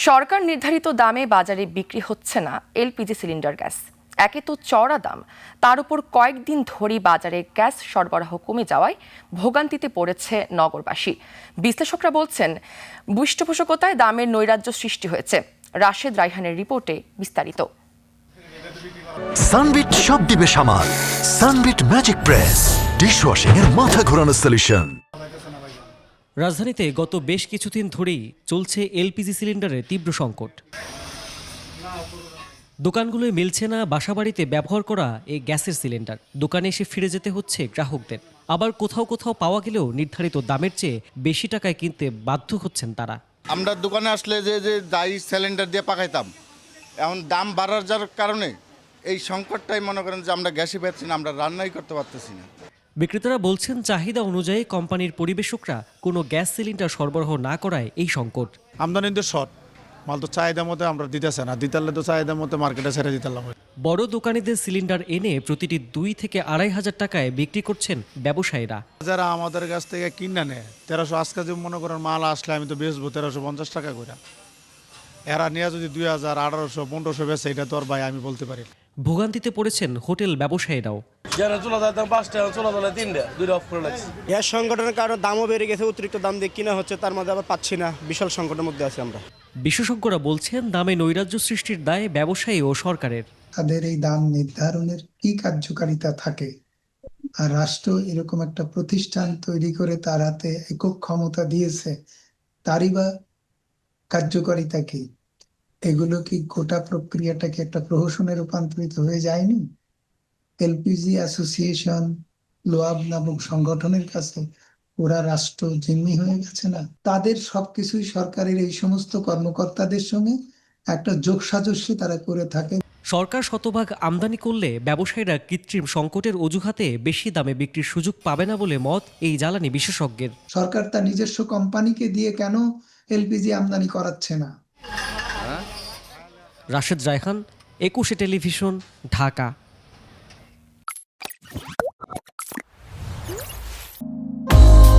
সরকার নির্ধারিত দামে বাজারে বিক্রি হচ্ছে না এলপিজি সিলিন্ডার গ্যাস। একে তো চড়া দাম, তার উপর কয়েকদিন ধরেই বাজারে গ্যাস সরবরাহ কমে যাওয়ায় ভোগান্তিতে পড়েছে নগরবাসী। বিশ্লেষকরা বলছেন, পৃষ্ঠপোষকতায় দামের নৈরাজ্য সৃষ্টি হয়েছে। রাশেদ রায়হানের রিপোর্টে বিস্তারিত। সানবিট সব দিবে সামাল। সানবিট ম্যাজিক প্রেস ডিশওয়াশিং এর মাথা ঘোরানো সলিউশন। রাজধানীতে গত বেশ কিছুদিন ধরেই চলছে এলপিজি সিলিন্ডারের তীব্র সংকট। দোকানগুলোয় মিলছে না বাসাবাড়িতে ব্যবহার করা এই গ্যাসের সিলিন্ডার। দোকানে এসে ফিরে যেতে হচ্ছে গ্রাহকদের। আবার কোথাও কোথাও পাওয়া গেলেও নির্ধারিত দামের চেয়ে বেশি টাকায় কিনতে বাধ্য হচ্ছেন তারা। আমরা দোকানে আসলে যে দাই সিলিন্ডার দিয়ে পাকাইতাম, এখন দাম বাড়ার যার কারণে এই সংকটটাই মনে করেন যে আমরা গ্যাসই পাচ্ছি না, আমরা রান্নাই করতে পারতেছি না। বিক্রেতারা বলছেন, চাহিদা অনুযায়ী কোম্পানির পরিবেশকরা কোনো গ্যাস সিলিন্ডার সরবরাহ না করায় এই সংকট। আমদানি তো শর্ট, মাল তো চাহিদা মতো আমরা দিতেছে না, দিতালে তো চাহিদা মতো মার্কেটে ছেড়ে দিতাম। বড় দোকানিদের সিলিন্ডার এনে প্রতিটি 2 থেকে 2,500 টাকায় বিক্রি করছেন ব্যবসায়ীরা। যারা আমাদের কাছ থেকে কিনে নেয় 1300, আজকে যে মনে করেন মাল আসলে আমি তো বেচবো 1350 টাকা করে, এরা নিয়ে যদি 2000, 1800, 1500 বেচে, এটা তো আর ভাই আমি বলতে পারি। ভোগান্তিতে পড়েছেন হোটেল ব্যবসায়ীরাও। গ্যাস সংকটের কারণে দামও বেড়ে গেছে, অতিরিক্ত দাম দিয়ে কিনা হচ্ছে, তার মধ্যে আবার পাচ্ছি না, বিশাল সংকটের মধ্যে আছি আমরা। বিশেষজ্ঞরা বলছেন, দামে নৈরাজ্য সৃষ্টির দায় ব্যবসায়ী ও সরকারের। তাদের এই দাম নির্ধারণের কি কার্যকারিতা থাকে? আর রাষ্ট্র এরকম একটা প্রতিষ্ঠান তৈরি করে তার হাতে একক ক্ষমতা দিয়েছে, তারই বা কার্যকারিতা কি? এগুলো কি গোটা প্রক্রিয়াটাকে একটা প্রহসনে রূপান্তরিত হয়ে যায়নি? এলপিজি অ্যাসোসিয়েশন, লোয়াব নামক সংগঠনের কাছে পুরা রাষ্ট্র জিম্মি হয়ে গেছে না? তাদের সবকিছুই সরকারের এই সমস্ত কর্মকর্তাদের সঙ্গে একটা যোগসাজস্যে তারা করে থাকে। সরকার শতভাগ আমদানি করলে ব্যবসায়ীরা কৃত্রিম সংকটের অজুহাতে বেশি দামে বিক্রির সুযোগ পাবে না বলে মত এই জ্বালানি বিশেষজ্ঞের। সরকার তার নিজস্ব কোম্পানিকে দিয়ে কেন এলপিজি আমদানি করাচ্ছে না? রাশেদ রায়হান, 21 টেলিভিশন, ঢাকা।